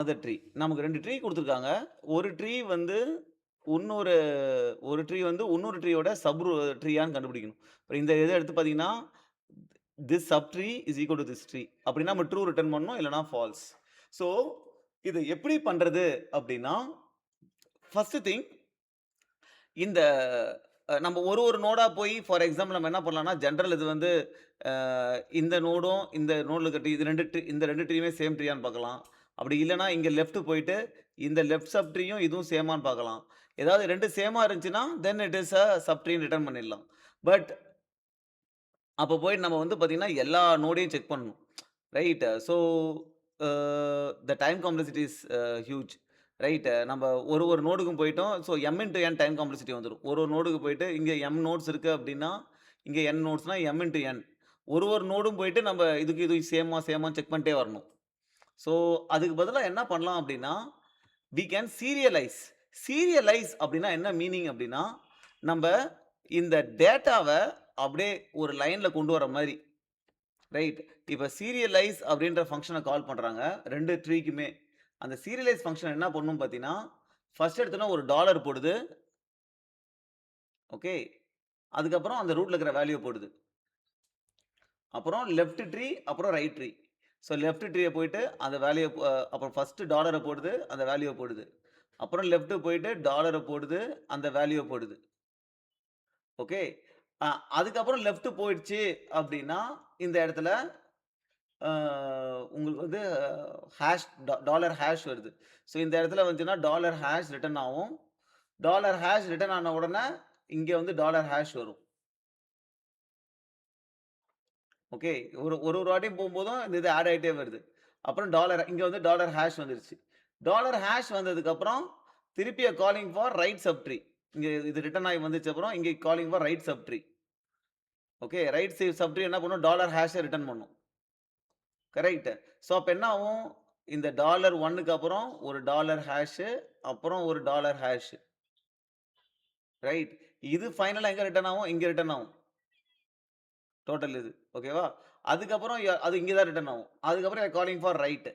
Other tree. நமக்கு 2 tree குடுத்துருக்காங்க. ஒரு ட்ரீ வந்து உன்னொரு ஒரு ட்ரீ வந்து உன்னொரு ட்ரீயோட ட்ரீயான்னு கண்டுபிடிக்கணும். இப்ப இந்த இத எடுத்து பார்த்தீங்கன்னா, this sub tree is equal do this tree. அப்படின்னா நம்ம ட்ரூ ரிட்டர்ன் பண்ணணும். இல்லன்னா ஃபால்ஸ். ஸோ, இத எப்படி பண்றது அப்படின்னா, ஃபர்ஸ்ட் திங் இந்த நம்ம ஒரு நோடா போய் ஃபார் எக்ஸாம்பிள் நம்ம என்ன பண்ணலாம்னா, ஜெனரல் இது வந்து அ இந்த நோடும், இந்த நோட்ல இருக்க ட்ரீ இது 2 ட்ரீ இந்த 2 ட்ரீயுமே சேம் ட்ரீயான்னு பார்க்கலாம். அப்படி இல்லன்னா, இங்க லெஃப்ட் போயிட்டு, இந்த லெஃப்ட் சப் ட்ரீயும் இதுவும் சேமான்னு பார்க்கலாம். ஏதாவது 2 சேமா இருந்துச்சுன்னா, தென் இட் இஸ் சப் ட்ரீன்னு ரிட்டர்ன் பண்ணிடலாம். பட் அப்ப போய் நம்ம வந்து பார்த்தீங்கன்னா, எல்லா நோடையும் செக் பண்ணணும். Right. So, a the time complexity is huge. Right. நம்ம ஒரு நோடுக்கும் போயிட்டோம். So, m into n time complexity வந்துரும். ஒரு நோடுக்கு போயிட்டு இங்க m நோட்ஸ் இருக்கு அப்டின்னா, இங்க n நோட்ஸ்னா m இன்டூ n. ஒரு நோடும் போயிட்டு நம்ம இது சேமான்னு செக் பண்ணிட்டே வரணும். ஸோ, அதுக்கு பதிலா என்ன பண்ணலாம் அப்டின்னா, வி கேன் சீரியலைஸ். சீரியலைஸ் அப்டின்னா என்ன மீனிங் அப்டின்னா, நம்ப இந்த டேட்டாவ அப்டியே ஒரு லைன்ல கொண்டு வர மாரி. ரைட். இப்ப சீரியலைஸ் அப்படின்ற ஃபங்ஷன கால் பண்றாங்க. 2 ட்ரீக்குமே. அந்த சீரியலைஸ் ஃபங்ஷன் என்ன பண்ணும் பார்த்தீங்கன்னா, ஃபர்ஸ்ட் எடுத்தோனே ஒரு டாலர் போடுது. ஓகே. அதுக்கப்புறம் அந்த ரூட்ல இருக்கிற வேல்யூ போடுது. அப்புறம் லெஃப்ட் ட்ரீ, அப்புறம் ரைட் ட்ரீ. ஸோ லெஃப்ட் ட்ரீய போயிட்டு அந்த வேல்யூ அப்புறம் ஃபர்ஸ்ட் டாலர போடுது, அந்த வேல்யூவ போடுது. அப்புறம் லெஃப்ட் போயிட்டு டாலர போடுது, அந்த வேல்யூவ போடுது. ஓகே. அ அதுக்கப்புறம் லெஃப்ட் போயிடுச்சு அப்படின்னா, இந்த இடத்துல அ உங்களுக்கு வந்து டாலர் ஹேஷ் வருது. ஸோ இந்த இடத்துல வந்துச்சுன்னா, டாலர் ஹேஷ் ரிட்டர்ன் ஆகும். டாலர் ஹேஷ் ரிட்டர்ன் ஆன உடனே, இங்க வந்து டாலர் ஹேஷ் வரும். ஓகே. ஒரு வாட்டியும் போம்போதும் இந்த இது ஆட் ஆயிட்டே வருது. அப்புறம் இங்க வந்து டாலர் ஹேஷ் வந்துருச்சு. டாலர் ஹேஷ் வந்ததுக்கப்புறம், திருப்பி calling for right sub tree. இங்க இது ரிட்டர்ன் ஆகி வந்துச்சு அப்புறம், இங்க calling for right sub tree. Okay. Right sub tree என்ன பண்ணும்? டாலர் ஹேஷ ரிட்டர்ன் பண்ணும். கரெக்ட். ஸோ அப்ப என்ன ஆகும்? இந்த டாலர் 1க்கு அப்புறம் ஒரு டாலர் ஹேஷ், அப்புறம் ஒரு டாலர் ஹேஷ். ரைட். இது ஃபைனலா எங்க ரிட்டர்ன் ஆகும்? இங்க ரிட்டர்ன் ஆகும். டோட்டல் இது. ஓகேவா? அதுக்கப்புறம் அது இங்க தான் ரிட்டர்ன் ஆகும். அதுக்கப்புறம் காலிங் ஃபார் ரைட்.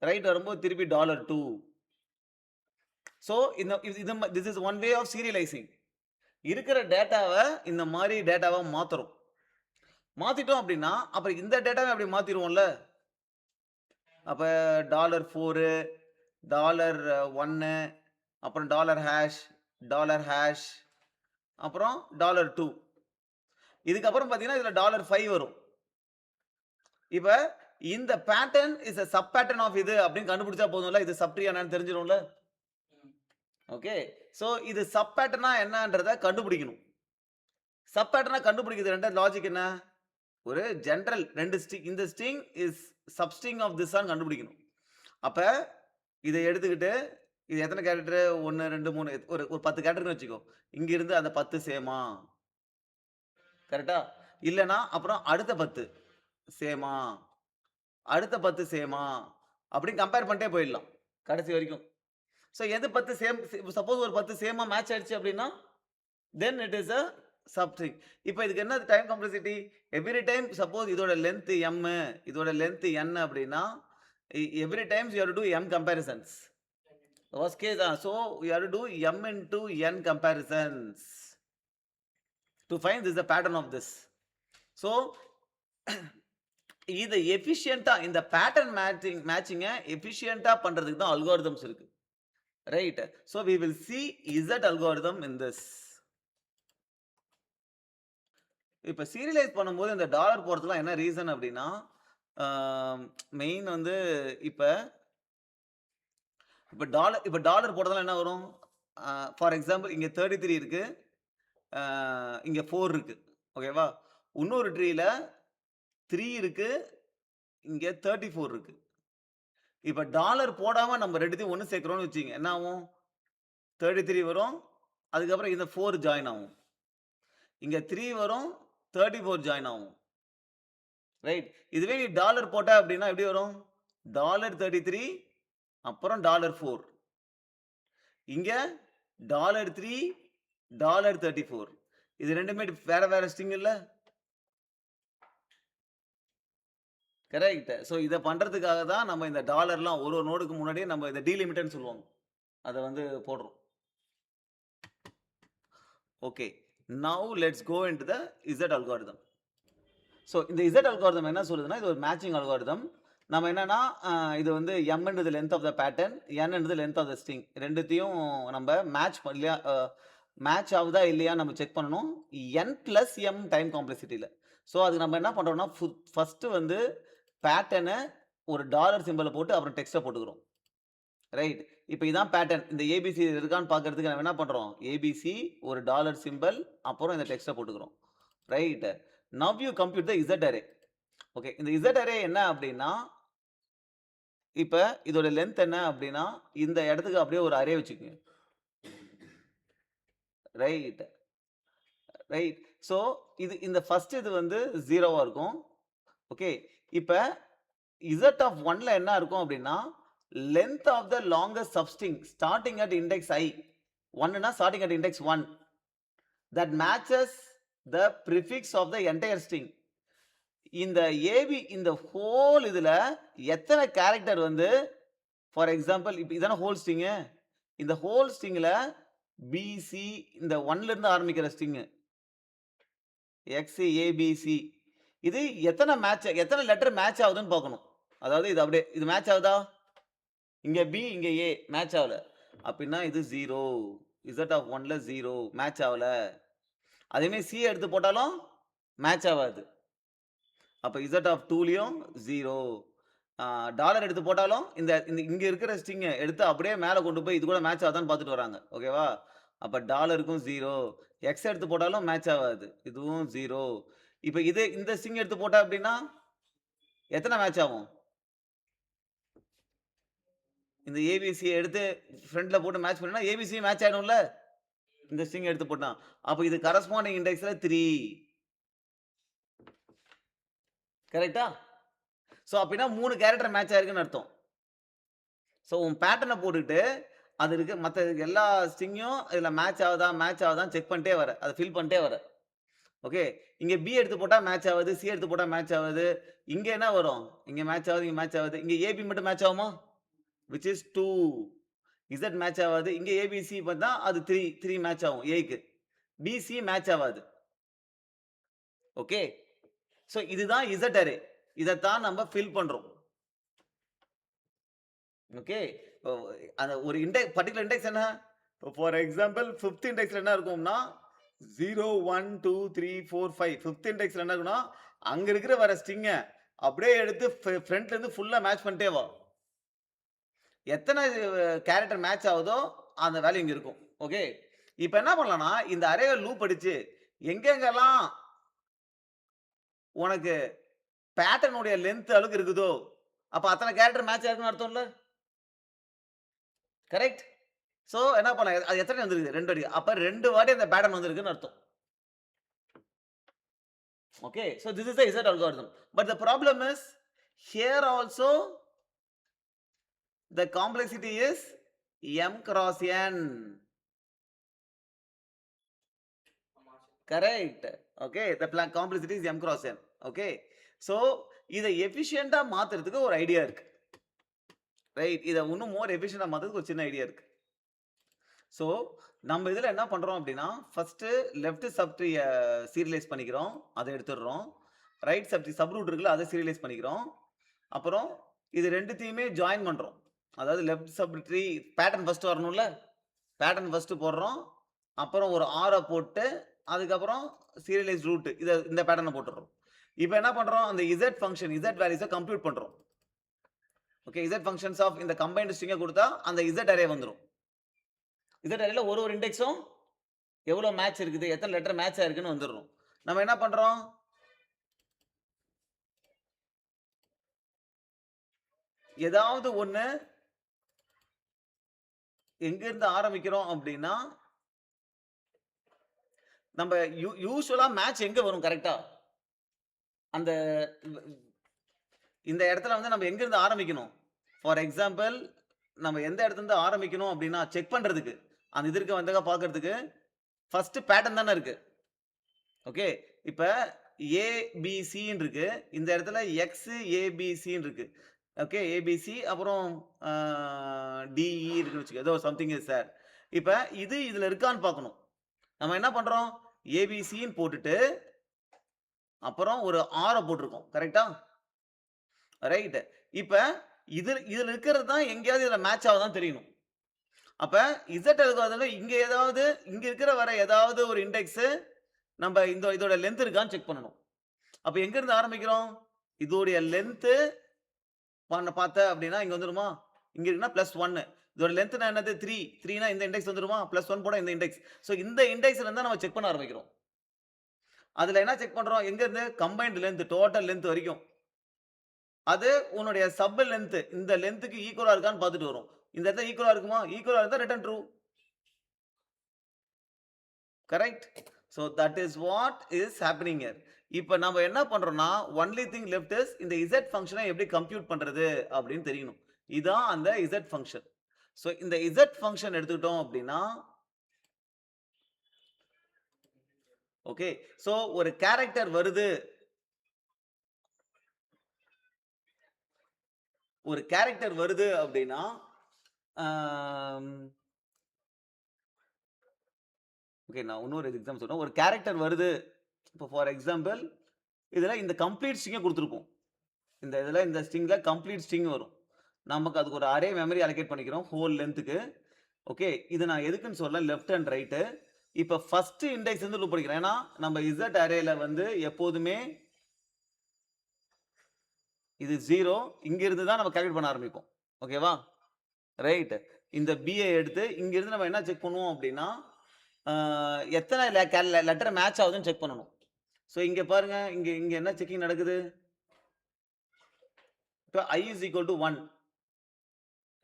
ரைட் வரும்போது திருப்பி $2. ஸோ இந்த இது this is one way of serializing. இருக்கிற டேட்டாவ இந்த மாரி டேட்டாவா மாத்துறோம். மாத்திட்டோம் அப்டின்னா, அப்புறம் இந்த டேட்டாவ அப்டி மாத்திருவோம்ல. அப்ப $4 $1 அப்புறம் டாலர் ஹேஷ் அப்புறம் $2 இதுக்கப்புறம் பார்த்தீங்கன்னா, இதுல $5 வரும். இப்ப இந்த pattern is subpattern of இது அப்படின்னு கண்டுபிடிச்சா போதும்ல. இது சப் ட்ரீ என்னன்னு தெரிஞ்சிரும்ல. ஓகே. சோ இது சப் பேட்டர்னா என்னன்றத கண்டுபிடிக்கணும். சப் பேட்டர்னா கண்டுபிடிக்கிறது 2 லாஜிக் என்ன? ஒரு ஜெனரல் 2 ஸ்ட்ரிங் இந்த string is substring of this ஆன்னு கண்டுபிடிக்கணும். அப்ப இத எடுத்துக்கிட்டு இது எத்தன கேரக்டர் 1, 2, 3 ஒரு 10 கேரக்டர்ன்னு வச்சுக்கோ. இங்க இருந்து அந்த 10 சேமா? கரெக்ட்டா? இல்லன்னா அப்புறம் அடுத்த 10 சேமா? அடுத்த 10 சேமா? அப்படின்னு கம்பேர் பண்ணிட்டே போயிடலாம். கடைசி வரைக்கும். சோ எது 10 சப்போஸ் ஒரு 10 சேமா மேட்ச் ஆயிடுச்சு அப்படின்னா, then it is a substring. இப்ப இதுக்கு என்ன time complexity? Every time suppose இதோட லெங்த் m இதோட லெங்த் n அப்படின்னா, every times you have to do m comparisons. Worst case so you have to do m into n comparisons to find this the pattern of this. So இத எஃபிஷியன்ட்டா இந்த pattern மேட்சிங்க எஃபிஷியன்ட்டா பண்றதுக்கு தான் algorithms இருக்கு. Right. So we will see Z algorithm in this. இப்ப serialize பண்ணும்போது இந்த dollar போடுறதுக்குலாம் என்ன ரீசன் அப்டின்னா, ஆ மெயின் வந்து இப்ப இப்ப டாலர் போட்டதால என்ன வரும்? ஃபார் எக்ஸாம்பிள் இங்க 33 இருக்கு. ஆ இங்க 4 இருக்கு. ஓகேவா? இன்னொரு ட்ரீல 3 இருக்கு. இங்க 34 இருக்கு. இப்ப டாலர் போடாம நம்ம 2த்தையும் ஒண்ணு சேர்க்கிறோம்னு வச்சுக்கங்க. என்ன ஆகும்? 33 வரும். அதுக்கப்புறம் இந்த 4 ஜாயின் ஆகும். இங்க 3 வரும். 34 ஜாயின் ஆகும். ரைட். இதுவே நீ டாலர் போட்ட அப்படின்னா எப்படி வரும்? $33 அப்புறம் $4 இங்க $3 $34 இது 2மே வேற வேற ஸ்ட்ரிங் இல்ல? கரெக்ட். ஸோ இத பண்றதுக்காக தான் நம்ம இந்த டாலர்லாம் ஒரு நோடுக்கு முன்னாடியே நம்ம இத டீலிமிட்டர்ன்னு சொல்லுவாங்க. அத வந்து போடுறோம். Okay. Now let's go into the Z algorithm. So இந்த இசட் அல்காரிதம் என்ன சொல்லுதுன்னா, இது ஒரு மேட்சிங் அல்காரிதம். நம்ம என்னன்னா, இது வந்து எம்ன்றது லென்த் ஆஃப் த பேட்டர்ன், என்ன்றது லென்த் ஆஃப் த ஸ்ட்ரிங். 2த்தையும் நம்ம மேட்ச் இல்லையா மேட்ச் ஆகுதா இல்லையா நம்ம செக் பண்ணணும். n பிளஸ் எம் டைம் காம்ப்ளெக்சிட்டில. ஸோ அதுக்கு நம்ம என்ன பண்றோம்னா, ஃபர்ஸ்ட்டு வந்து பேட்டர்ன ஒரு டாலர் சிம்பல போட்டு அப்புறம் டெக்ஸ்ட்ட போட்டுக்கிறோம். ரைட். இப்ப இதான் பேட்டர்ன். இந்த ஏபிசி இருக்கான்னு பார்க்கறதுக்கு நம்ம என்ன பண்றோம்? ஏபிசி ஒரு டாலர் சிம்பல் அப்புறம் இந்த டெக்ஸ்ட்ட போட்டுக்கிறோம். Right. Now you compute the Z array. Okay. இந்த இசட் அரே என்ன அப்படின்னா, இப்ப இதோட லென்த் என்ன அப்படின்னா, இந்த இடத்துக்கு அப்படியே ஒரு அரே வச்சுக்கங்க. ரைட். ரைட். ஸோ இந்த ஃபர்ஸ்ட் இது வந்து 0வா இருக்கும். ஓகே. இப்ப இசட் ஆஃப் 1ல என்ன இருக்கும் அப்படின்னா, length of the longest substring starting at index I. 1னா starting at index 1 that matches the prefix of the entire string. இந்த இந்த ஹோல் இதுல எத்தனை கேரக்டர் வந்து ஃபார் எக்ஸாம்பிள் இப்போ இதான ஹோல் ஸ்ட்ரிங். இந்த ஹோல் ஸ்ட்ரிங்ல பிசி இந்த 1ல இருந்து ஆரம்பிக்கிற ஸ்ட்ரிங் எக்ஸ் ஏபிசி இது எத்தனை லெட்டர் மேட்ச் ஆகுதுன்னு பார்க்கணும். அதாவது இது அப்படியே இது மேட்ச் ஆகுதா? இங்க பி இங்க ஏ மேட்ச் ஆகல அப்படின்னா இது 0. இசட் ஆஃப் 1ல 0 மேட்ச் ஆகல. அதே மாதிரி சி எடுத்து போட்டாலும் மேட்ச் ஆகாது. அப்ப இசட் ஆஃப் 2லயும் 0. டாலர் எடுத்து போட்டாலும் இந்த இங்க இருக்கிற ஸ்ட்ரிங் எடுத்து அப்படியே மேல கொண்டு போய் இது கூட மேட்ச் ஆகுதான்னு பார்த்துட்டு வராங்க. ஓகேவா? அப்ப டாலருக்கும் 0. எக்ஸ் எடுத்து போட்டாலும் மேட்ச் ஆகாது. இதுவும் 0. இப்ப இந்த ஸ்ட்ரிங் எடுத்து போட்டா அப்படின்னா எத்தனை மேட்ச் ஆகும்? இந்த ஏபிசி எடுத்து ஃப்ரண்ட்ல போட்டு மேட்ச் பண்ணா ஏபிசி மேட்ச் ஆயிடும்ல. இந்த ஸ்ட்ரிங் எடுத்து போட்டான். அப்ப இது கரஸ்பாண்டிங் இண்டெக்ஸ்ல 3. கரெக்ட்டா? சோ அப்படின்னா 3 கேரக்டர் மேட்ச் ஆயிருக்குன்னு அர்த்தம். சோ உன் பேட்டர்னை போட்டுட்டு அது இருக்கு மத்த எல்லா ஸ்ட்ரிங்கும் இதுல மேட்ச் ஆகுதான்னு செக் பண்ணிட்டே வர. அதை ஃபில் பண்ணிட்டே வர. ஓகே. இங்க பி எடுத்து போட்டா மேட்ச் ஆகுது, சி எடுத்து போட்டா மேட்ச் ஆகுது. இங்க என்ன வரும்? இங்க மேட்ச் ஆகுது, இங்க மேட்ச் ஆகுது. இங்க ஏபி மட்டும் மேட்ச் ஆகுமா? which is 2. Z மேட்ச் ஆகாது. இங்க ஏபிசி பார்த்தா அது 3 மேட்ச் ஆகும் ஏக்கு. பிசி மேட்ச் ஆகாது. ஓகே. சோ இதுதான் Z அரே. இதைத்தான் நம்ம ஃபில் பண்றோம். ஓகே. அந்த ஒரு பர்టిక్యులர் இண்டெக்ஸ் என்ன? ஃபார் எக்ஸாம்பிள் 5th இண்டெக்ஸ்ல என்ன இருக்கும்னா 0 1 2 3 4 5 5th இண்டெக்ஸ்ல என்ன இருக்கும்னா அங்க இருக்கிற வர ஸ்ட்ரிங்க அப்படியே எடுத்து ஃப்ரண்ட்ல இருந்து ஃபுல்லா மேட்ச் பண்ணிட்டே வா. எத்தனை கேரக்டர் மேட்ச் ஆகுதோ அந்த வேல்யூ இங்க இருக்கும். ஓகே. இப்போ என்ன பண்ணலாம்னா இந்த அரேவை லூப் அடிச்சு எங்கெங்கெல்லாம் உனக்கு பேட்டர்னுடைய லென்த் அளவுக்கு இருக்குதோ அப்ப அத்தனை கேரக்டர் மேட்ச் ஆகுதுன்னு அர்த்தம்ல. கரெக்ட். சோ என்ன பண்ண அது எத்தனை வந்திருக்கு? 2 வாட்டி. அப்ப 2 வாட்டி அந்த பேட்டர்ன் வந்திருக்குன்னு அர்த்தம். Okay. So this is the Z algorithm. But the problem is here also the complexity is m cross n. Correct. Okay. The complexity is m cross n. Okay. So இதை எஃபிஷியண்டா மாத்துறதுக்கு ஒரு ஐடியா இருக்கு. Right. இதை இன்னும் மோர் எஃபிஷியண்டா மாத்துறதுக்கு ஒரு சின்ன idea இருக்கு. ஸோ நம்ம இதுல என்ன பண்றோம் அப்படின்னா ஃபர்ஸ்ட் லெஃப்ட் சப்ட்ரீயை சீரியலைஸ் பண்ணிக்கிறோம், அதை எடுத்துடுறோம். ரைட் சப்ட்ரீ சப்ரூட் இருக்குல்ல அதை சீரியலைஸ் பண்ணிக்கிறோம். அப்புறம் இது ரெண்டுத்தையுமே ஜாயின் பண்றோம். அதாவது left sub tree pattern first வரணும்ல. பேட்டர்ன் ஃபர்ஸ்ட் போடுறோம். அப்புறம் ஒரு ஆரை போட்டு அதுக்கப்புறம் சீரியலைஸ் ரூட் இந்த பேட்டர்னை போட்டுறோம். இப்போ என்ன பண்றோம்? அந்த இசட் ஃபங்க்ஷன் இசட் வேல்யூஸை கம்ப்யூட் பண்றோம். ஓகே. இசட் ஃபங்க்ஷன்ஸ் ஆஃப் இந்த கம்பைன்ட் ஸ்ட்ரிங்கை கொடுத்தா அந்த இசட் அரே வந்துடும். இசட் அரேல ஒரு இண்டெக்ஸும் எவ்வளவு மேட்ச் இருக்குது, எத்தனை லெட்டர் மேட்ச் ஆயிருக்குன்னு வந்துடுறோம். நம்ம என்ன பண்றோம்? ஏதாவது ஒண்ணு எங்க இருந்து ஆரம்பிக்கிறோம் அப்படின்னா நம்ம யூசுவலா மேட்ச் எங்க வரும் கரெக்டா? அந்த இந்த இடத்துல வந்து நம்ம எங்க இருந்து ஆரம்பிக்கணும்? ஃபார் எக்ஸாம்பிள் நம்ம எந்த இடத்துல இருந்து ஆரம்பிக்கணும் அப்படின்னா செக் பண்றதுக்கு அந்த இதற்கு வந்தக பார்க்கிறதுக்கு ஃபர்ஸ்ட் பேட்டர்ன் தானே இருக்கு. ஓகே. இப்ப ஏபிசின்னு இருக்கு. இந்த இடத்துல எக்ஸ் ஏபிசின்னு இருக்கு. ஓகே. ஏபிசி அப்புறம் டிஇ இருக்குன்னு வச்சுக்கோ. ஏதோ சம்திங் இஸ் தேர். இப்ப இது இதுல இருக்கான்னு பார்க்கணும். நம்ம என்ன பண்றோம்? ஏபிசின்னு போட்டுட்டு, அப்புறம் ஒரு ஆர போட்டிருக்கோம். கரெக்ட்டா? ரைட். இப்ப இதுல இதுல இருக்கிறது தான் எங்கேயாவது இதுல மேட்ச் ஆகுதான்னு தெரியணும். அப்ப இசட் அல்காரிதம்ல இங்க ஏதாவது இங்க இருக்கிற வர ஏதாவது ஒரு இண்டெக்ஸ் நம்ம இதோட லென்த் இருக்கான்னு செக் பண்ணணும். அப்ப எங்க இருந்து ஆரம்பிக்கிறோம்? இதோடைய லென்த் பார்த்த அப்படின்னா இங்க வந்துருமா? இங்க இருக்குன்னா +1. இதோட லென்த்னா என்னது? 3. 3னா இந்த இண்டெக்ஸ் வந்துருமா? +1 போட இந்த இண்டெக்ஸ். சோ இந்த இண்டெக்ஸ்ல இருந்தா நம்ம செக் பண்ண ஆரம்பிக்கிறோம். அதுல என்ன செக் பண்றோம்? எங்க இருந்து? கம்பைன்ட் லென்த், டோட்டல் லென்த் வரைக்கும். அது உன்னுடைய சப் லென்த் இந்த லென்த்க்கு ஈக்குவலா இருக்கான்னு பார்த்துட்டு வரும். இந்த இடத்துல ஈக்குவலா இருக்குமா? ஈக்குவலா இருந்தா return true. Correct? So that is what is happening here. இப்ப நம்ம என்ன பண்றோம்னா, ஒன்லி திங் லெஃப்ட் இஸ் இந்த z ஃபங்ஷனை எப்படி கம்ப்யூட் பண்றது அப்படின்னு தெரியணும். இதான் அந்த z ஃபங்ஷன். சோ இந்த z ஃபங்ஷன் எடுத்துக்கிட்டோம் அப்படின்னா, ஓகே. சோ ஒரு கேரக்டர் வருது. ஒரு கேரக்டர் வருது அப்படின்னா, ஓகே நான் இன்னொரு எக்ஸாம்பிள் சொல்றேன். ஒரு கேரக்டர் வருது. இப்போ ஃபார் எக்ஸாம்பிள் இதுல இந்த கம்ப்ளீட் ஸ்ட்ரிங்க குடுத்திருப்போம். இந்த இதுல இந்த ஸ்ட்ரிங்ல கம்ப்ளீட் ஸ்ட்ரிங் வரும். நமக்கு அதுக்கு ஒரு அரே மெமரி அலோகேட் பண்ணிக்கிறோம் ஹோல் லென்த்க்கு. ஓகே. இது நான் எதுக்குன்னு சொல்ல லெஃப்ட் அண்ட் ரைட். இப்ப ஃபர்ஸ்ட் இண்டெக்ஸ் வந்து லூப் படிக்கிறேன். ஏன்னா நம்ம z அரேல வந்து எப்போதுமே இது 0 இங்க இருந்து தான் நம்ம கால்குலேட் பண்ண ஆரம்பிப்போம். ஓகேவா? ரைட். இந்த b ஐ எடுத்து இங்க இருந்து நம்ம என்ன செக் பண்ணுவோம் அப்படின்னா, எத்தனை லெட்டர் மேட்ச் ஆகுதுன்னு செக் பண்ணணும். சோ இங்க பாருங்க இங்க இங்க என்ன செக்கிங் நடக்குது? இப்ப I is equal to 1.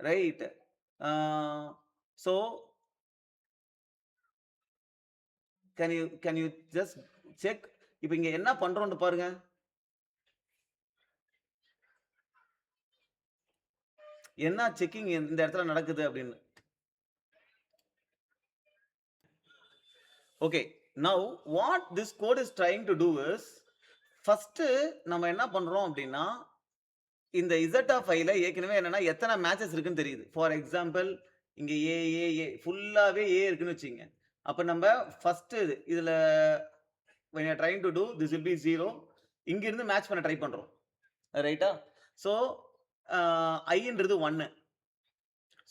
Right. So can you just check. இப்ப இங்க என்ன பண்றோம்னு பாருங்க. என்ன செக்கிங் இந்த இடத்துல நடக்குது அப்படின்னு. Okay. Now what this code is trying to do is, first நம்ம என்ன பண்றோம் அப்படின்னா, இந்த z ஆஃப் iல ஏற்கனவே என்னன்னா எத்தனை மேட்சஸ் இருக்குன்னு தெரியுது. ஃபார் எக்ஸாம்பிள் இங்க ஏ ஏ ஏ ஃபுல்லாவே ஏ இருக்குன்னு வச்சுங்க. அப்ப நம்ம ஃபர்ஸ்ட் இதுல when you are trying to do this will be 0. இங்க இருந்து மேட்ச் பண்ண ட்ரை பண்றோம். ரைட்டா? சோ iன்றது 1.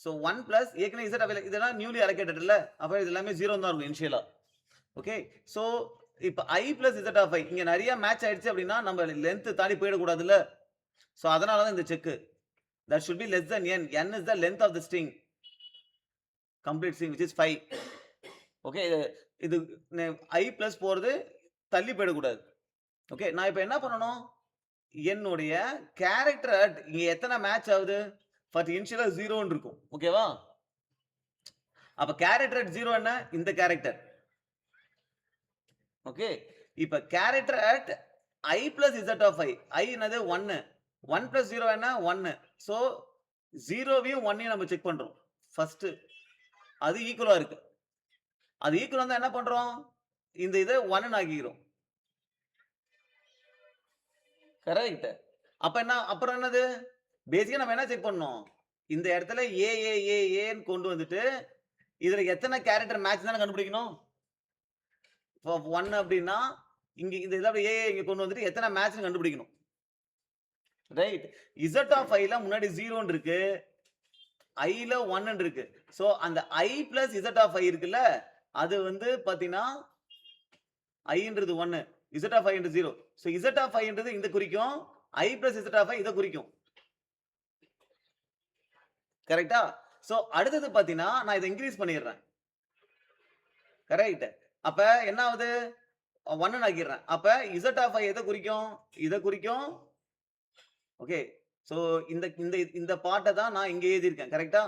சோ 1 பிளஸ் ஏற்கனவே z அவைல இதெல்லாம் நியூலி அலோகேட்டட் இல்ல. அப்ப இது எல்லாமே 0 தான் இருக்கும் இனிஷியலா. ஓகே. சோ இப்ப i plus z of i இங்க நிறைய மேட்ச் ஆயிடுச்சு அப்படின்னா நம்ம லென்த் தாண்டி போயிட கூடாதுல்ல. சோ அதனால தான் இந்த check. that should be less than n. n is the length of the string. complete string which is 5. Okay. இது i பிளஸ் போறது தள்ளி போயிட கூடாது. ஓகே. நான் இப்ப என்ன பண்ணனும்? என்னுடைய கேரக்டர் இங்க எத்தனை மேட்ச் ஆகுது? ஃபர்ஸ்ட் இனிஷியலா 0 ன்னு இருக்கும். ஓகேவா? அப்ப கேரக்டர் அட் 0 என்ன? இந்த கேரக்டர். ஓகே. இப்ப character at i plus z of i. i என்னது 1. 1 plus 0 என்ன? 1. சோ 0வையும் 1ஐயும் நம்ம செக் பண்றோம். ஃபர்ஸ்ட் அது ஈக்குவலா இருக்கு. அது ஈக்குவலா இருந்தா என்ன பண்றோம்? இந்த இத 1 ன்னு ஆக்கிக்கிறோம். கரெக்ட். அப்ப என்ன அப்புறம் என்னது? பேசிக்கா நம்ம என்ன செக் பண்ணோம்? இந்த இடத்துல ஏ ஏ ஏ ஏன்னு கொண்டு வந்துட்டு இதுல எத்தனை கேரக்டர் மேட்ச் தான கண்டுபிடிக்கணும்? 1 அப்படின்னா இங்க இந்த இதுல ஏ இங்க கொண்டு வந்துட்டு எத்தனை மேட்ச்னு கண்டுபிடிக்கணும். ரைட். z ஆஃப் i ல முன்னாடி 0 ன்னு இருக்கு. i ல 1 ன்னு இருக்கு. சோ அந்த i plus z of i இருக்குல்ல, அது வந்து பாத்தீங்கன்னா i ன்றது 1, z ஆஃப் i ன்றது 0. சோ z ஆஃப் i ன்றது இந்த குறிக்கும், i plus z of i இத குறிக்கும். கரெக்ட்டா? சோ அடுத்தது பாத்தீங்கன்னா நான் இத இன்கிரீஸ் பண்ணிடுறேன். கரெக்ட். அப்ப என்ன ஆகுது? 1 ன்னு ஆக்கிடுறேன். அப்ப z ஆஃப் i எத குறிக்கும்? இத குறிக்கும். ஓகே. சோ இந்த இந்த இந்த பார்ட்ட தான் நான் இங்க எழுதி இருக்கேன். கரெக்ட்டா?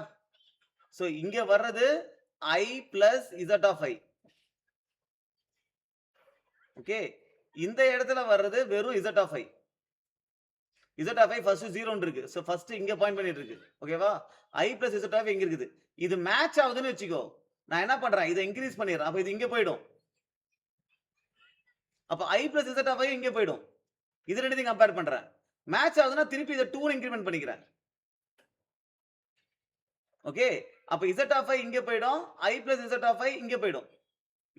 சோ இங்க வர்றது i plus z of i. Okay. இந்த இடத்துல வர்றது வெறும் z of i. z of i first 0 ன்னு இருக்கு. சோ ஃபர்ஸ்ட் இங்க பாயிண்ட் பண்ணிட்டு இருக்கு. ஓகேவா? i plus z of i இங்க இருக்குது. இது மேட்ச் ஆகுதுன்னு வெச்சுக்கோ. நான் என்ன பண்றேன்? இத இன்கிரீஸ் பண்ணிறேன். அப்ப இது இங்க போய்டும். அப்ப I plus Z of I இங்க போயிடும். இது ரெண்டுத்தையும் கம்பேர் பண்றேன். மேட்ச் ஆகுதுன்னா திருப்பி இத 2 இன்கிரிமெண்ட் பண்ணிக்கிறேன். ஓகே. அப்ப Z of I இங்க போயிடும். I plus Z of I இங்க போயிடும்.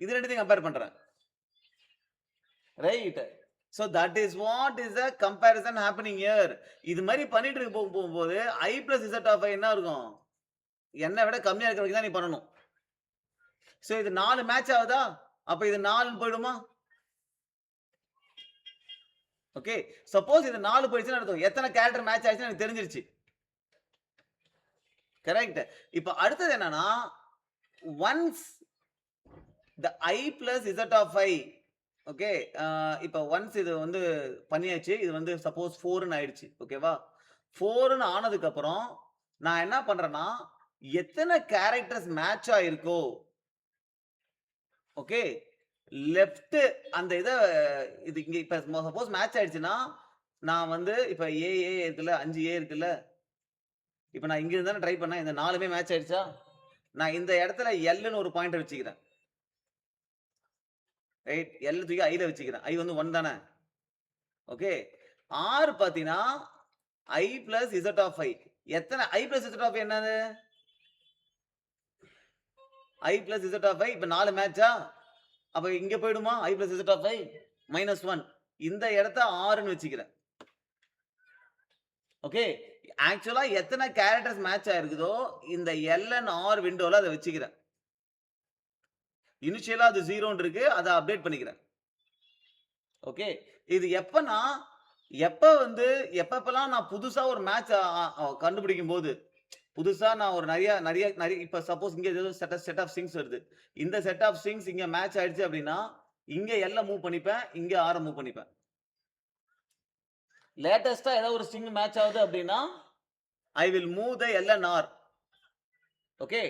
இது ரெண்டுத்தையும் கம்பேர் பண்றேன். Right. So that is what is the comparison happening here. இது மாதிரி பண்ணிட்டு இருக்க போகும்போது I plus Z of I என்ன இருக்கும்? என்ன விட கம்மியா இருக்கிற வரைக்கும் தான் நீ பண்ணணும். சோ இது 4 மேட்ச் ஆகுதா? அப்ப இது 4 போய்டுமா? ஓகே. சப்போஸ் இது 4 போயிடுச்சுன்னு அர்த்தம் எத்தனை கேரக்டர் மேட்ச் ஆயிடுச்சுன்னு எனக்கு தெரிஞ்சிருச்சு. கரெக்ட். இப்ப அடுத்தது என்னன்னா once the I plus Z of I okay. இப்ப ஒன்ஸ் இது வந்து பண்ணியாச்சு. இது வந்து சப்போஸ் 4ன்னு ஆயிடுச்சு. ஓகேவா? 4ன்னு ஆனதுக்கு அப்புறம் நான் என்ன பண்றேன்னா எத்தனை கேரக்டர்ஸ் மேட்ச் ஆயிருக்கோ ஓகே லெஃப்ட் அந்த இது இங்க இப்ப சப்போஸ் மேட்ச் ஆயிடுச்சுன்னா நான் வந்து இப்ப ஏ இருக்குல்ல 5A இருக்குல்ல இப்ப நான் இங்க இருந்தானே ட்ரை பண்ணேன் இந்த 4மே மேட்ச் ஆயிடுச்சா நான் இந்த இடத்துல எல்னு ஒரு பாயிண்டர் வச்சுக்கிறேன் ரைட் எல் தூக்கி ஐல வச்சுக்கிறேன் ஐ வந்து 1 தானே ஓகே ஆர் பாத்தீங்கன்னா ஐ பிளஸ் இசட் ஆஃப் ஐ எத்தனை ஐ பிளஸ் இசட் ஆஃப் என்னது ஐ பிளஸ் இசட் ஆஃப் ஐ இப்ப 4 மேட்சா அப்ப இங்க போயிடுமா ஐ பிளஸ் இசட் ஆஃப் ஐ -1 இந்த இடத்த ஆர்னு வச்சுக்கிறேன் ஓகே ஆக்சுவலா எத்தனை கேரக்டர்ஸ் மேட்ச் ஆயிருக்குதோ இந்த எல் அண்ட் ஆர் விண்டோல அதை வச்சுக்கிறேன் இனிஷியலா அது 0 இருக்கு அதை அப்டேட் பண்ணிக்கிறேன் ஓகே இது எப்பனா எப்பப்பெல்லாம் நான் புதுசா ஒரு மேட்ச் கண்டுபிடிக்கும் போது புதுசா நான் ஒரு நிறைய இப்ப சப்போஸ் இங்க ஏதோ செட் ஆஃப் ஸ்ட்ரிங்ஸ் வருது இந்த செட் ஆஃப் ஸ்ட்ரிங்ஸ் இங்க மேட்ச் ஆயிடுச்சு அப்படின்னா இங்க எல்ல மூவ் பண்ணிப்பேன் இங்க ஆர மூவ் பண்ணிப்பேன் லேட்டஸ்டா ஏதாவது ஒரு ஸ்ட்ரிங் மேட்ச் ஆகுது அப்படின்னா I will move the L and R okay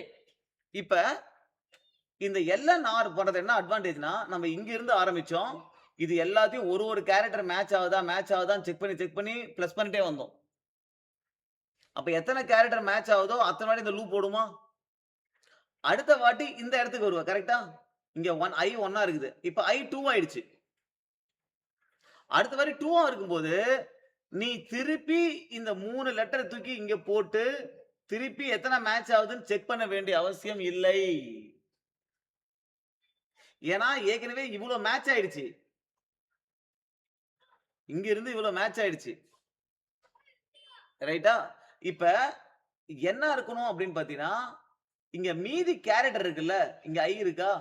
இப்ப இந்த எல் அண்ட் ஆர் பண்றது என்ன அட்வான்டேஜ்னா நம்ம இங்க இருந்து ஆரம்பிச்சோம் இது எல்லாத்தையும் ஒரு கேரக்டர் மேட்ச் ஆகுதா செக் பண்ணி பிளஸ் பண்ணிட்டே வந்தோம் அப்ப எத்தனை கேரக்டர் மேட்ச் ஆகுதோ அத்தனை வாட்டி இந்த லூப் போடுமா அடுத்த வாட்டி இந்த இடத்துக்கு வருவா கரெக்டா இங்க ஐ 1 இருக்குது இப்ப ஐ 2 ஆயிடுச்சு அடுத்த வாட்டி 2 இருக்கும்போது நீ திருப்பி இந்த 3 லெட்டர் தூக்கி இங்க போட்டு திருப்பி எத்தனை மேட்ச் ஆகுதுன்னு செக் பண்ண வேண்டிய அவசியம் இல்லை ஏன்னா ஏற்கனவே இவ்வளவு மேட்ச் ஆயிடுச்சு இங்க இருந்து இவ்வளவு மேட்ச் ஆயிடுச்சு ரைட்டா இப்ப என்ன இருக்கணும் அப்படின்னு பாத்தீங்கன்னா இங்க மீதி கேரக்டர் இருக்குல்ல இங்க ஐ இருக்கா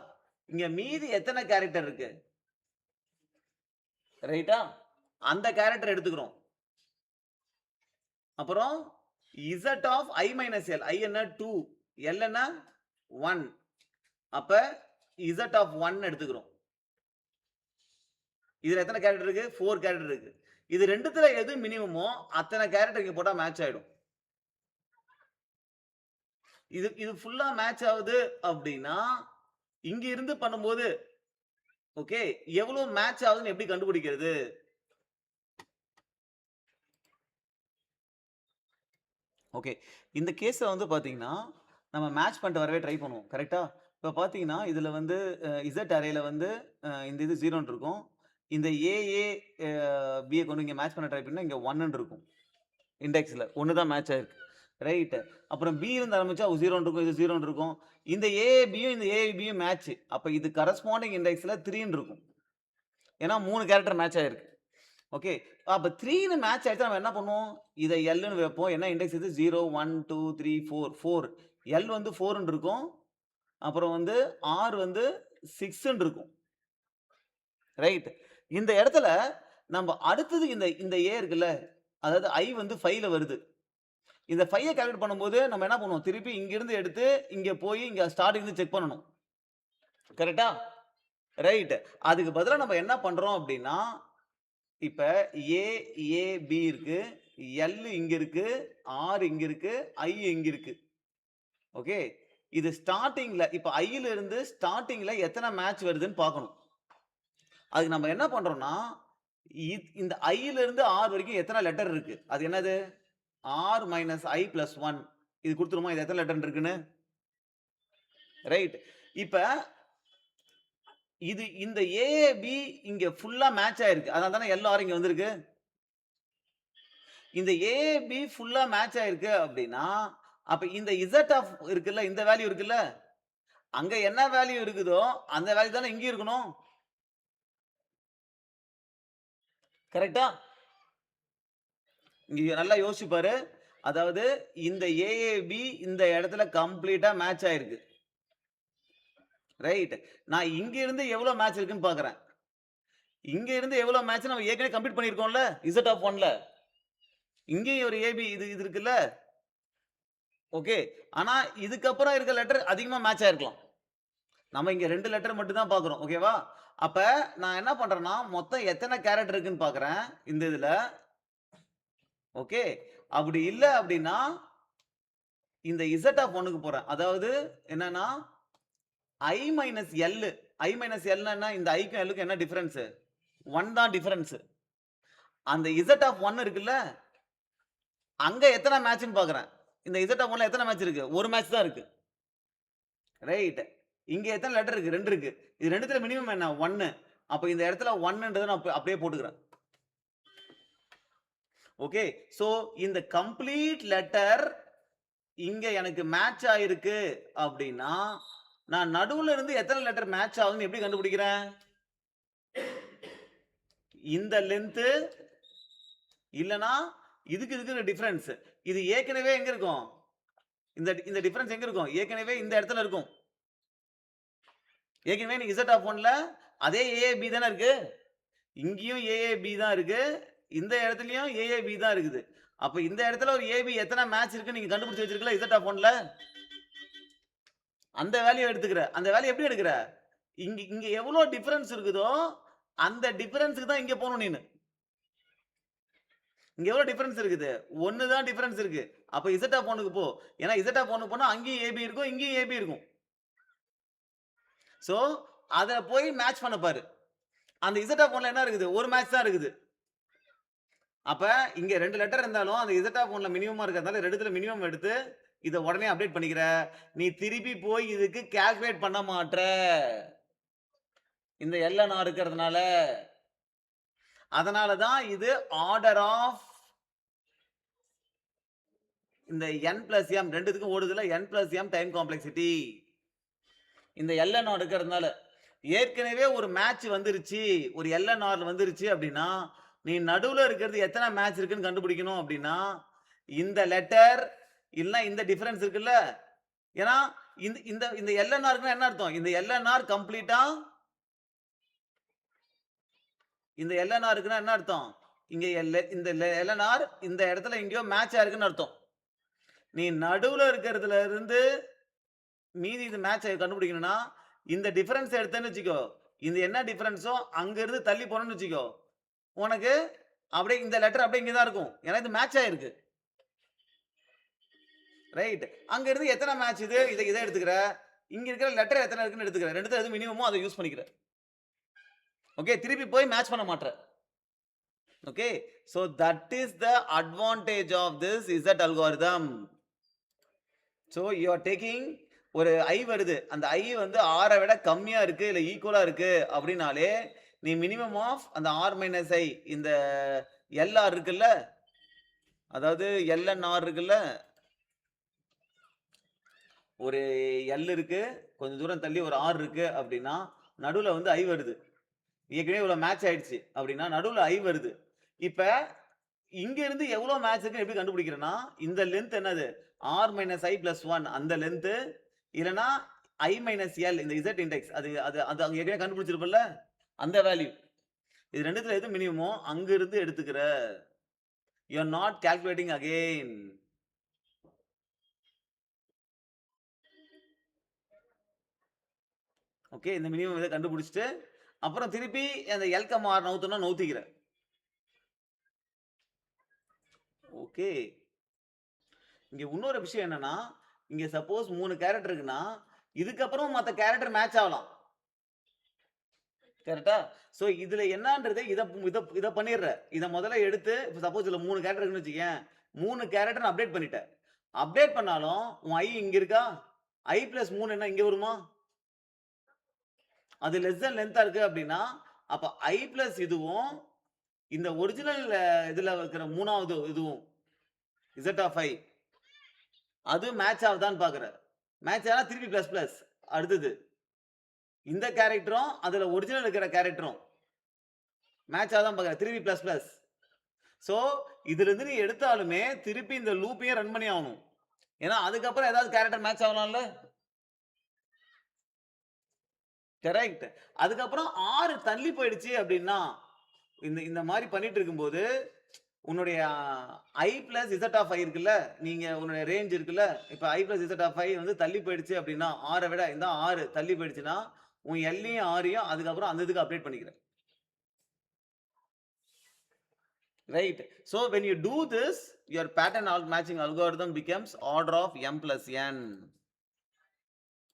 இங்க மீதி எத்தனை கேரக்டர் இருக்கு ரைட்டா அந்த கேரக்டர் எடுத்துக்கிறோம் அப்புறம் z of i minus L I என்ன 2 எல் என்ன 1 அப்ப z ஆஃப் 1 எடுத்துக்கிறோம் இதுல எத்தனை கேரக்டர் இருக்கு 4 கேரக்டர் இருக்கு இது ரெண்டுத்துல எது மினிமமோ அத்தனை கேரக்டர் இங்க போட்டா மேட்ச் ஆயிடும் இது ஃபுல்லா மேட்ச் ஆகுது அப்படின்னா இங்க இருந்து பண்ணும்போது ஓகே எவ்வளவு மேட்ச் ஆகுதுன்னு எப்படி கண்டுபிடிக்கிறது ஓகே இந்த கேஸ்ல வந்து பாத்தீங்கன்னா நம்ம மேட்ச் பண்ணிட்டு வரவே ட்ரை பண்ணுவோம் கரெக்டா இப்போ பாத்தீங்கன்னா இதுல வந்து இசட் அரேல வந்து இந்த இது 0 இருக்கும் இந்த ஏஏ பிஏ கொண்டு இங்க மேட்ச் பண்ண ட்ரை பண்ணா இங்க 1 இருக்கும் இண்டெக்ஸ்ல 1 தான் மேட்ச் ஆயிருக்கு ரைட் அப்புறம் பி இருந்து ஆரம்பிச்சா 0 இருக்கும் இது 0 இருக்கும் இந்த ஏபியும் இந்த ஏபியும் மேட்ச் அப்ப இது கரஸ்பாண்டிங் இண்டெக்ஸ்ல 3 இருக்கும் ஏன்னா 3 கேரக்டர் மேட்ச் ஆயிருக்கு ஓகே அப்ப 3ன்னு மேட்ச் ஆயிடுச்சு நம்ம என்ன பண்ணுவோம் இதை எல்னு வைப்போம் என்ன இண்டெக்ஸ் இது 0 1 2 3 4 எல் வந்து 4 இருக்கும் அப்புறம் வந்து ஆர் வந்து 6 இருக்கும் ரைட் இந்த இடத்துல நம்ம அடுத்தது இந்த ஏ இருக்குல்ல அதாவது ஐ வந்து 5ல வருது இந்த 5 கால்குலேட் பண்ணும்போது நம்ம என்ன பண்ணுவோம் திருப்பி இங்க இருந்து எடுத்து இங்க போய் இங்க ஸ்டார்டிங் இருந்து செக் பண்ணணும் கரெக்டா ரைட் அதுக்கு பதிலா நம்ம என்ன பண்றோம் அப்படின்னா இப்ப ஏ பி இருக்கு எல் இங்க இருக்கு ஆர் இங்க இருக்கு ஐ இங்க இருக்கு ஓகே இது ஸ்டார்டிங்ல இப்ப ஐல இருந்து ஸ்டார்டிங்ல எத்தனை மேட்ச் வருதுன்னு பார்க்கணும் அதுக்கு நம்ம என்ன பண்றோம்னா இந்த ஐல இருந்து ஆர் வரைக்கும் எத்தனை லெட்டர் இருக்கு அது என்னது ஆர் மைனஸ் ஐ பிளஸ் 1 இது கொடுத்துருமா இது எத்தனை லெட்டர் இருக்குன்னு ரைட் இப்ப இது இந்த ஏஏபி இங்க ஃபுல்லா மேட்ச் ஆயிருக்கு. அதனால தானே எல் இங்க வந்திருக்கு. இந்த ஏஏபி ஃபுல்லா மேட்ச் ஆயிருக்கு அப்படின்னா, அப்ப இந்த இசட் ஆஃப் இருக்குல்ல, இந்த வேல்யூ இருக்குல்ல, அங்க என்ன வேல்யூ இருக்குதோ, அந்த வேல்யூ தானே இங்கேயும் இருக்கணும். கரெக்ட்டா? இங்க நல்லா யோசிச்சு பாரு. அதாவது இந்த ஏஏபி இந்த இடத்துல கம்ப்ளீட்டா மேட்ச் ஆயிருக்கு. ரைட். நான் இங்க இருந்து எவ்வளவு மேட்ச் இருக்குன்னு பார்க்கிறேன். இங்க இருந்து எவ்வளவு மேட்ச் நம்ம ஏற்கனவே கம்ப்ளீட் பண்ணியிருக்கோம்ல, இசட் ஆஃப் 1ல. இங்கேயும் ஒரு ஏபி இது இது இருக்குல்ல. ஓகே. ஆனா இதுக்கப்புறம் இருக்க லெட்டர் அதிகமா மேட்ச் ஆயிருக்கலாம். நம்ம இங்க 2 லெட்டர் மட்டும் தான் பார்க்கிறோம். ஓகேவா? அப்ப நான் என்ன பண்றேன்னா, மொத்தம் எத்தனை கேரக்டர் இருக்குன்னு பார்க்கிறேன். இந்த இதுல. ஓகே. அப்படி இல்ல அப்படின்னா, இந்த இசட் ஆஃப் 1க்கு போறேன். அதாவது என்னன்னா, I minus L. I minus எல்னா இந்த ஐக்கும் எல்லுக்கும் என்ன டிஃபரன்ஸ்? 1 தான் டிஃபரன்ஸ். அந்த இசட் ஆஃப் 1 இருக்குல்ல, அங்க எத்தனை மேட்ச்ன்னு பார்க்கிறேன். இந்த இசட் ஆஃப் 1ல எத்தனை மேட்ச் இருக்கு? ஒரு மேட்ச் தான் இருக்கு. ரைட். இங்க எத்தனை லெட்டர் இருக்கு? 2 இருக்கு. இது 2த்துல மினிமம் என்ன? 1. அப்ப இந்த இடத்துல 1ன்றத நான் அப்படியே போட்டுக்கிறேன். ஓகே. சோ இந்த கம்ப்ளீட் லெட்டர் இங்க எனக்கு மேட்ச் ஆயிருக்கு அப்படின்னா, நான் நடுவுல இருந்து எத்தனை லெட்டர் மேட்ச் ஆகுதுன்னு எப்படி கண்டுபிடிக்கிறேன்? இந்த லென்த் இல்லனா இதுக்கு இருக்கிற டிஃபரன்ஸ். இது ஏற்கனவே எங்க இருக்கும்? இந்த இந்த டிஃபரன்ஸ் எங்க இருக்கும்? ஏற்கனவே இந்த இடத்துல இருக்கும். ஏற்கனவே நீ இசட் ஆஃப் 1ல அதே ஏஏபி தானே இருக்கு. இங்கேயும் ஏஏபி தான் இருக்கு. இந்த இடத்துலயும் ஏஏபி தான் இருக்குது. அப்ப இந்த இடத்துல ஒரு ஏபி எத்தனை மேட்ச் இருக்குன்னு நீங்க கண்டுபிடிச்சு வச்சிருக்கல இசட் ஆஃப் 1ல. அந்த வேல்யூ எடுத்துக்கிற. அந்த வேல்யூ எப்படி எடுக்கிற? இங்க இங்க எவ்வளவு டிஃபரன்ஸ் இருக்குதோ அந்த டிஃபரன்ஸ்க்கு தான் இங்க போணும் நீனு. இங்க எவ்வளவு டிஃபரன்ஸ் இருக்குது? 1 தான் டிஃபரன்ஸ் இருக்கு. அப்ப இசட் ஆஃப் 1க்கு போ. ஏன்னா இசட் ஆஃப் 1க்கு போனா அங்கேயும் ஏபி இருக்கும், இங்கேயும் ஏபி இருக்கும். சோ அத போய் மேட்ச் பண்ண பாரு. அந்த இசட் ஆஃப் 1ல என்ன இருக்குது? ஒரு மேட்ச் தான் இருக்குது. அப்ப இங்க 2 லெட்டர் இருந்தாலும் அந்த இசட் ஆஃப் 1ல மினிமமா இருக்கிறதால 2த்துல மினிமம் எடுத்து இத உடனே அப்டேட் பண்ணிக்கிற. நீ திருப்பி போய் இதுக்கு கால்குலேட் பண்ண மாட்ற. இந்த எல்என்ஆர் இருக்கிறதுனால. அதனால தான் இது ஆர்டர் ஆஃப் இந்த n பிளஸ் m ரெண்டுத்துக்கும் ஓடுதுல n plus m time complexity. இந்த எல்என்ஆர் இருக்கிறதுனால ஏற்கனவே ஒரு மேட்ச் வந்துருச்சு, ஒரு எல்என்ஆர் வந்துருச்சு அப்படின்னா நீ நடுவுல இருக்கிறது எத்தனை மேட்ச் இருக்குன்னு கண்டுபிடிக்கணும் அப்படின்னா இந்த லெட்டர் இல்ல இந்த டிஃபரன்ஸ் இருக்குல்ல. ஏன்னா இந்த இந்த இந்த எல்என்ஆர்க்கு என்ன அர்த்தம்? இந்த எல்என்ஆர் கம்ப்ளீட்டா இந்த எல்என்ஆருக்கு என்ன அர்த்தம்? இங்க இந்த எல்என்ஆர் இந்த இடத்துல எங்கேயோ மேட்ச் ஆயிருக்குன்னு அர்த்தம். நீ நடுவுல இருக்கிறதுல இருந்து மீதி இது மேட்ச் கண்டுபிடிக்கணும்னா இந்த டிஃபரன்ஸ் எடுத்தேன்னு வச்சுக்கோ. இந்த என்ன டிஃபரன்ஸோ அங்க இருந்து தள்ளி போனோம்னு வச்சுக்கோ. உனக்கு அப்படியே இந்த லெட்டர் அப்படியே இங்க தான் இருக்கும். ஏன்னா இது மேட்ச் ஆயிருக்கு. ரைட். அங்க இருந்து எத்தனை மேட்ச் இது? இதை எடுத்துக்கிற. இங்க இருக்கிற லெட்டர் எத்தனை இருக்குன்னு எடுத்துக்கிற. ரெண்டுத்துல எது மினிமமோ அதை யூஸ் பண்ணிக்கிற. ஓகே. திருப்பி போய் மேட்ச் பண்ண மாட்ற. Okay. So that is the advantage of this Z algorithm. So you are taking ஒரு I வருது. அந்த I வந்து R விட கம்மியா இருக்கு இல்ல ஈக்குவலா இருக்கு அப்படினாலே நீ மினிமம் ஆஃப் அந்த R மைனஸ் I இந்த LR இருக்குல்ல, அதாவது LNR இருக்குல்ல, ஒரு L இருக்கு, கொஞ்சம் தூரம் தள்ளி ஒரு R இருக்கு அப்படின்னா நடுவுல வந்து I வருது. ஏற்கனவே இவ்வளவு மேட்ச் ஆயிடுச்சு அப்படின்னா நடுவுல I வருது. இப்ப இங்க இருந்து எவ்வளவு மேட்ச் இருக்குன்னு எப்படி கண்டுபிடிக்கிறேன்னா இந்த லென்த் என்னது? R மைனஸ் I பிளஸ் 1 அந்த லென்த் இல்லனா I மைனஸ் L இந்த Z இண்டெக்ஸ் அது அது அது அங்க ஏற்கனவே கண்டுபிடிச்சிருப்பல்ல அந்த வேல்யூ. இது ரெண்டுத்துல எது மினிமமோ அங்க இருந்து எடுத்துக்கிற. You are not calculating again. Okay. இந்த மினிமம் இதை கண்டுபிடிச்சிட்டு அப்புறம் திருப்பி அந்த L, R நவுத்தணும் நவுத்திக்கிற. ஓகே. இங்க இன்னொரு விஷயம் என்னன்னா இங்க சப்போஸ் 3 கேரக்டர் இருக்குன்னா இதுக்கப்புறம் மத்த கேரக்டர் மேட்ச் ஆகலாம். கரெக்டா? சோ இதுல என்னன்றது இத பண்ணிடுற. இத முதல்ல எடுத்து சப்போஸ் இதுல 3 கேரக்டர் இருக்குன்னு வச்சுக்கேன். 3 கேரக்டர் அப்டேட் பண்ணிட்டேன். அப்டேட் பண்ணாலும் உன் I இங்க இருக்கா? I பிளஸ் 3 என்ன இங்க வருமா? அது லெஸ் தென் லென்த்தா இருக்கு அப்படின்னா, அப்ப I பிளஸ் இதுவும், இந்த ஒரிஜினல் இதுல இருக்கிற 3வது இதுவும், Z ஆஃப் I அது மேட்ச் ஆகுதான்னு பார்க்கிறேன். மேட்ச் ஆனா திருப்பி பிளஸ் பிளஸ். அடுத்தது. இந்த கேரக்டரும், அதுல ஒரிஜினல் இருக்கிற கேரக்டரும் மேட்ச் ஆகுதான்னு பார்க்கிறேன். திருப்பி பிளஸ் பிளஸ். சோ, இதிலிருந்து நீ எடுத்தாலுமே திருப்பி இந்த லூப்பையே ரன் பண்ணி ஆகணும். ஏன்னா, அதுக்கப்புறம் ஏதாவது கேரக்டர் மேட்ச் ஆகலாம்ல? கரெக்ட். அதுக்கப்புறம் 6 தள்ளி போயிடுச்சு அப்படின்னா, இந்த மாரி பண்ணிட்டு இருக்கும்போது, உன்னுடைய I plus Z of I இருக்குல்ல, நீங்க உன்னுடைய ரேஞ்ச் இருக்குல்ல, இப்ப I plus Z of I வந்து தள்ளி போயிடுச்சு அப்படின்னா, 6 விட இந்த 6 தள்ளி போயிடுச்சுன்னா, உன் Lயும், Rயும் அதுக்கப்புறம் அந்த இதுக்கு அப்டேட் பண்ணிக்கிற. Right. So when you do this, your pattern matching algorithm becomes order of m plus n.